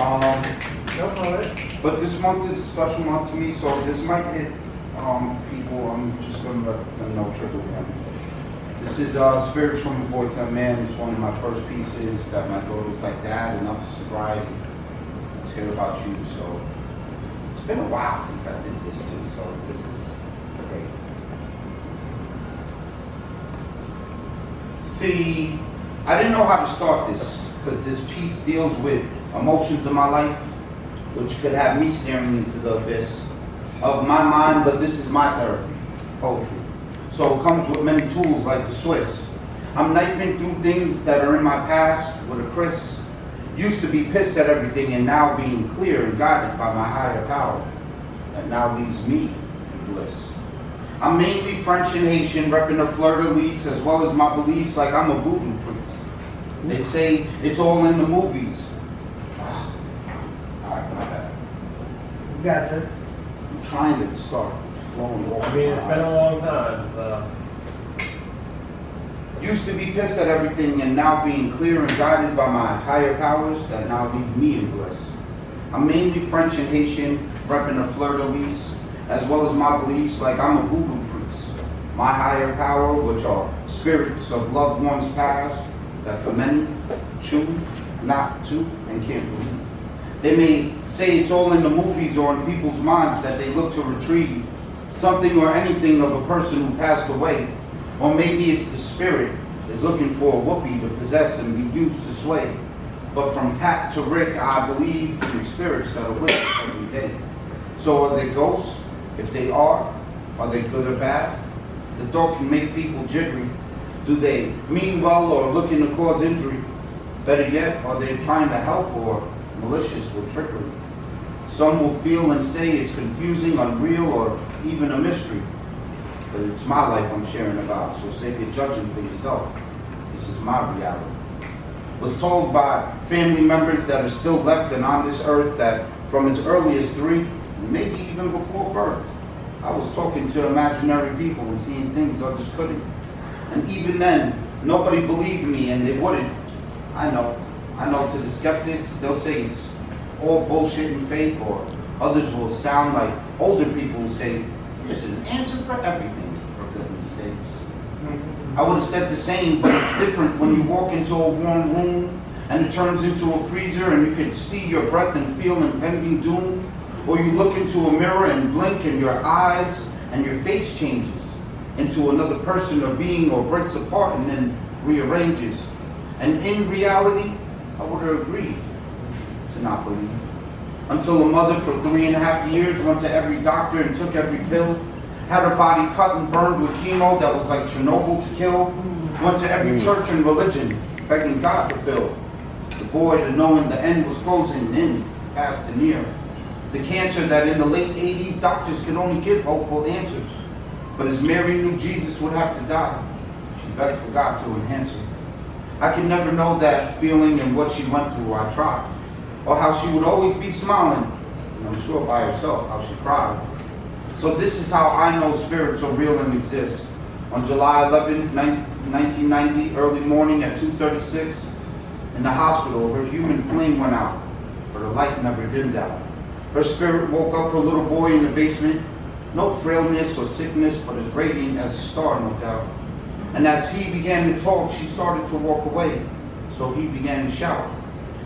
No problem. But this month is a special month to me, so this might hit people. I'm just going to let them know trigger warning. This is Spirits from a Boy to a Man. It's one of my first pieces that my daughter was like, Dad, enough sobriety. Let's hear about you. So it's been a while since I did this too, so this is great. See, I didn't know how to start this because this piece deals with emotions in my life, which could have me staring into the abyss of my mind, but this is my therapy, poetry. So it comes with many tools like the Swiss. I'm knifing through things that are in my past with a Kretz. Used to be pissed at everything and now being clear and guided by my higher power that now leaves me in bliss. I'm mainly French and Haitian, repping a fleur-de-lis as well as my beliefs like I'm a voodoo priest. They say it's all in the movies. Alright, my bad. You got this. I'm trying to start flowing water. I mean, it's been a long time, so. Used to be pissed at everything and now being clear and guided by my higher powers that now leave me in bliss. I'm mainly French and Haitian, repping a fleur-de-lis, as well as my beliefs like I'm a voodoo priest. My higher power, which are spirits of loved ones past, that for many choose not to and can't believe. They may say it's all in the movies or in people's minds that they look to retrieve something or anything of a person who passed away. Or maybe it's the spirit is looking for a whoopee to possess and be used to sway. But from Pat to Rick, I believe in spirits that are with us every day. So are they ghosts? If they are they good or bad? The dark can make people jittery. Do they mean well or looking to cause injury? Better yet, are they trying to help or malicious with trickery? Some will feel and say it's confusing, unreal, or even a mystery. But it's my life I'm sharing about, so save your judging for yourself. This is my reality. Was told by family members that are still left and on this earth that from as early as 3, maybe even before birth, I was talking to imaginary people and seeing things others couldn't. And even then, nobody believed me and they wouldn't. I know to the skeptics, they'll say it's all bullshit and fake, or others will sound like older people who say, there's an answer for everything, for goodness sakes. I would have said the same, but it's different when you walk into a warm room and it turns into a freezer and you can see your breath and feel impending doom. Or you look into a mirror and blink and your eyes and your face changes into another person or being or breaks apart and then rearranges. And in reality, I would have agreed to not believe. Until a mother for 3.5 years went to every doctor and took every pill, had her body cut and burned with chemo that was like Chernobyl to kill, went to every church and religion, begging God to fill the void of knowing the end was closing in, past and near. The cancer that in the late 80s doctors could only give hopeful answers. But as Mary knew Jesus would have to die, she begged for God to enhance her. I could never know that feeling and what she went through. I tried. Or how she would always be smiling, and I'm sure by herself how she cried. So this is how I know spirits are real and exist. On July 11, 1990, early morning at 2:36, in the hospital, her human flame went out, but her light never dimmed out. Her spirit woke up her little boy in the basement, no frailness or sickness, but as radiant as a star, no doubt. And as he began to talk, she started to walk away, so he began to shout.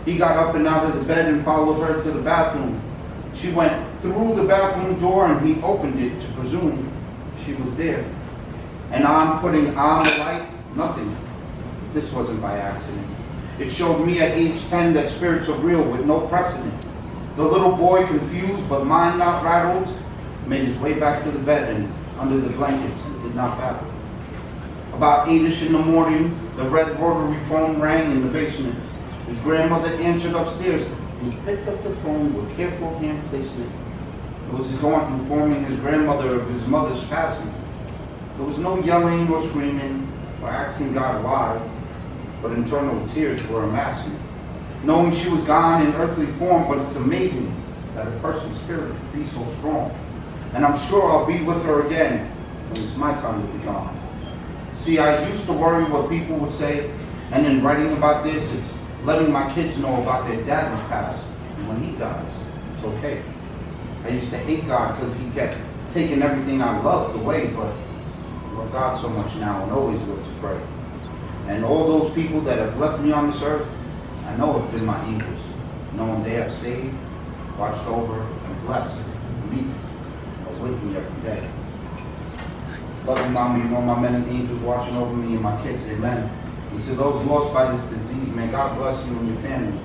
He got up and out of the bed and followed her to the bathroom. She went through the bathroom door and he opened it to presume she was there. And I'm putting on the light, nothing. This wasn't by accident. It showed me at age 10 that spirits are real with no precedent. The little boy, confused but mind not rattled, made his way back to the bed and under the blankets and did not babble. About 8-ish in the morning, the red rotary phone rang in the basement. His grandmother answered upstairs. He picked up the phone with careful hand placement. It was his aunt informing his grandmother of his mother's passing. There was no yelling or screaming or asking God why, but internal tears were amassing. Knowing she was gone in earthly form, but it's amazing that a person's spirit can be so strong. And I'm sure I'll be with her again when it's my time to be gone. See, I used to worry what people would say, and in writing about this, it's letting my kids know about their dad's past. And when he dies, it's okay. I used to hate God because he kept taking everything I loved away, but I love God so much now and always live to pray. And all those people that have left me on this earth, I know have been my angels, knowing they have saved, watched over, and blessed me, with me every day. Love you, Mama. You know my many angels watching over me and my kids. Amen. And to those lost by this disease, may God bless you and your family.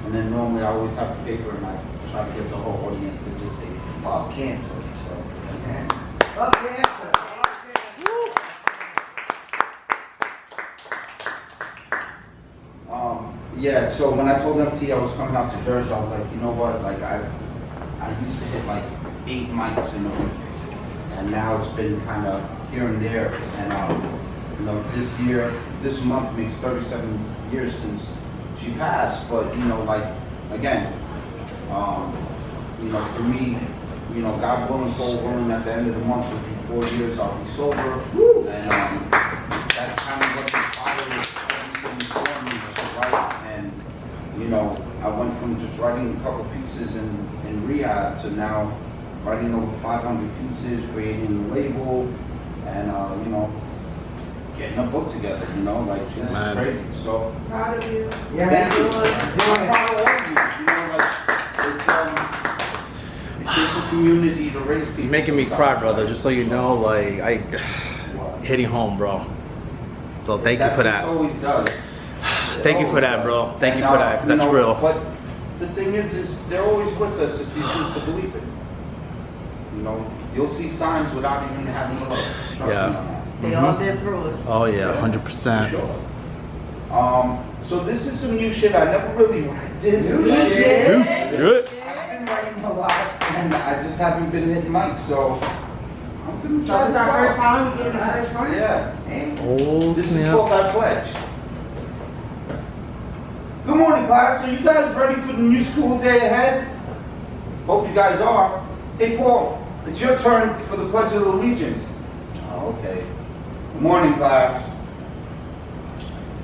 And then normally I always have a paper and I try to get the whole audience to just say, "Love cancer." So that's it. Love cancer. Yeah, so when I told MT I was coming out to Jersey, I was like, you know what, like I used to hit like 8 mics in a week, and now it's been kind of here and there, and you know, this month makes 37 years since she passed, but you know, like, again, you know, for me, you know, God willing, God willing, at the end of the month will be 4 years, I'll be sober, and that's kind of what inspired everything for me, right? And you know, I went from just writing a couple pieces in rehab to now writing over 500 pieces, creating a label, and you know, getting a book together. You know, like this is crazy. So Proud of you. yeah, Thank you. I'm proud of all of you. You know, like it takes a community to raise people. You're making me cry, brother. Just so you know, like hitting home, bro. So thank you for that. It always does. Thank you for that, bro. Thank you for that, 'cause that's real. But the thing is they're always with us if you choose to believe it. You know, you'll see signs without even having to look. Trust me on that. They all been through us. Oh yeah, 100%. Sure. So this is some new shit. I never really write this. New shit. Good. I've been writing a lot, and I just haven't been hitting mics, so I'm gonna try This this is our out. first time we getting the first one. Yeah. Hey. Oh This is snap. called I Pledge. Good morning, class. Are you guys ready for the new school day ahead? Hope you guys are. Hey, Paul, it's your turn for the Pledge of Allegiance. Oh, okay. Good morning, class.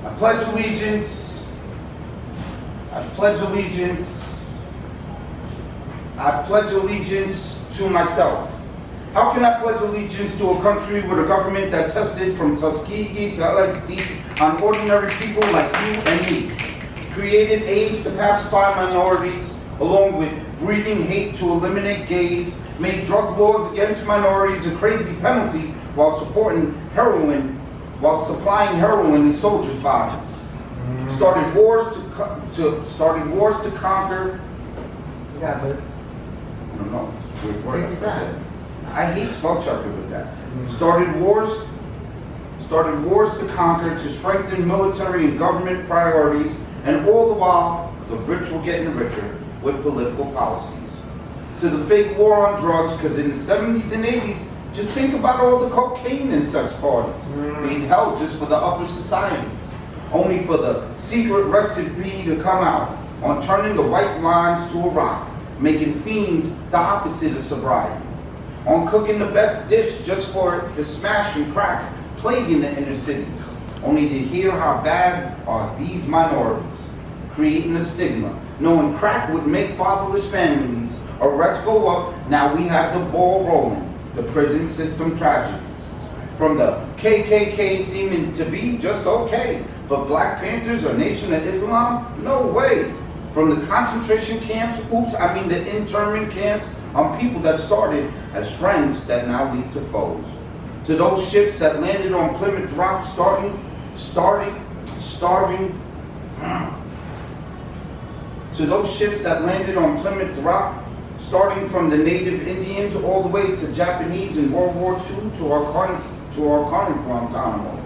I pledge allegiance. I pledge allegiance. I pledge allegiance to myself. How can I pledge allegiance to a country with a government that tested from Tuskegee to LSD on ordinary people like you and me? Created AIDS to pacify minorities, along with breeding hate to eliminate gays, made drug laws against minorities a crazy penalty while supporting heroin, while supplying heroin in soldiers' bodies. Started wars to conquer. You got this. I don't know. It's a weird word. Take your time. I hate spell checker with that. Started wars to conquer, to strengthen military and government priorities, and all the while, the rich were getting richer with political policies. To the fake war on drugs, because in the 70s and 80s, just think about all the cocaine in sex parties being held just for the upper societies, only for the secret recipe to come out on turning the white lines to a rock, making fiends the opposite of sobriety, on cooking the best dish just for it to smash and crack, plaguing the inner cities, only to hear how bad are these minorities, creating a stigma, knowing crack would make fatherless families, arrests go up, now we have the ball rolling, the prison system tragedies. From the KKK seeming to be just okay, but Black Panthers or Nation of Islam, no way. From the concentration camps, the internment camps, on people that started as friends that now lead to foes. To those ships that landed on Plymouth Rock, starving. To those ships that landed on Plymouth Rock, starting from the native Indians all the way to Japanese in World War II, to our current Guantanamo,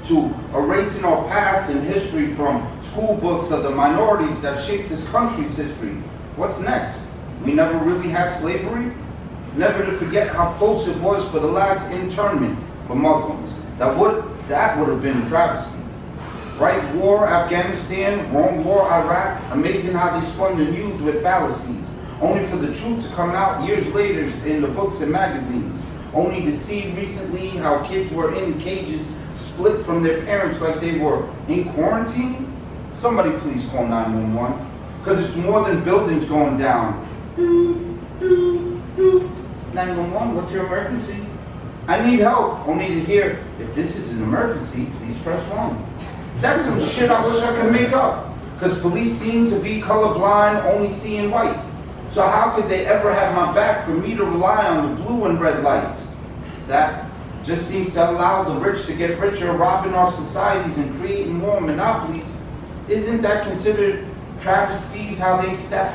to erasing our past and history from school books of the minorities that shaped this country's history. What's next? We never really had slavery? Never to forget how close it was for the last internment for Muslims. That would have been a travesty. Right war, Afghanistan, wrong war, Iraq. Amazing how they spun the news with fallacies, only for the truth to come out years later in the books and magazines. Only to see recently how kids were in cages, split from their parents like they were in quarantine. Somebody please call 911. Because it's more than buildings going down. 911, what's your emergency? I need help, only to hear, if this is an emergency, please press 1. That's some shit I wish I could make up. Because police seem to be colorblind, only seeing white. So how could they ever have my back for me to rely on the blue and red lights? That just seems to allow the rich to get richer, robbing our societies and creating more monopolies. Isn't that considered travesties how they step?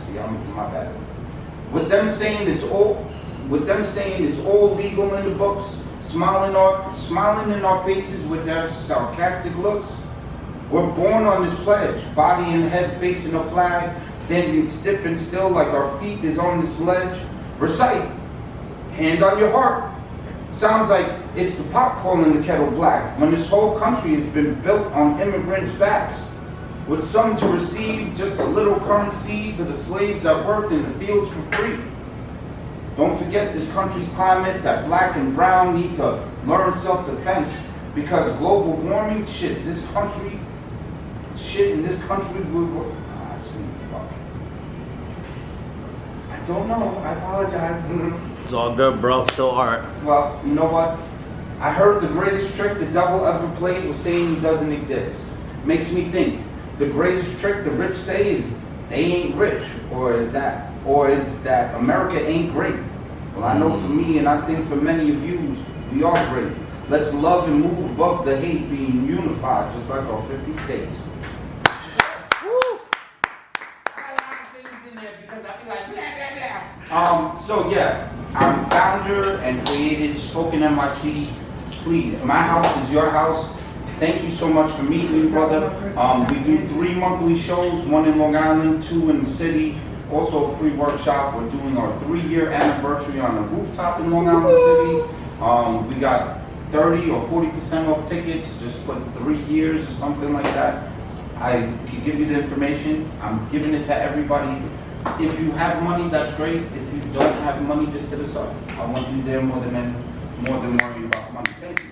See, my bad. With them saying it's all legal in the books, smiling in our faces with their sarcastic looks. We're born on this pledge, body and head facing a flag, standing stiff and still like our feet is on this ledge. Recite, hand on your heart. Sounds like it's the pot calling the kettle black, when this whole country has been built on immigrants' backs, with some to receive just a little currency to the slaves that worked in the fields for free. Don't forget this country's climate, that black and brown need to learn self-defense, because global warming, shit in this country I don't know, I apologize. It's all good, bro. It's still art. Well, you know what? I heard the greatest trick the devil ever played was saying he doesn't exist. Makes me think, the greatest trick the rich say is they ain't rich, or is that America ain't great. Well, I know for me, and I think for many of you, we are great. Let's love and move above the hate, being unified, just like our 50 states. So yeah, I'm founder and created Spoken NYC. Please, my house is your house. Thank you so much for meeting me, brother. We do 3 monthly shows, 1 in Long Island, 2 in the city. Also a free workshop. We're doing our 3-year anniversary on a rooftop in Long Island City. We got 30 or 40% off tickets. Just put 3 years or something like that. I can give you the information. I'm giving it to everybody. If you have money, that's great. If you don't have money, just hit us up. I want you there more than worry about money. Thank you.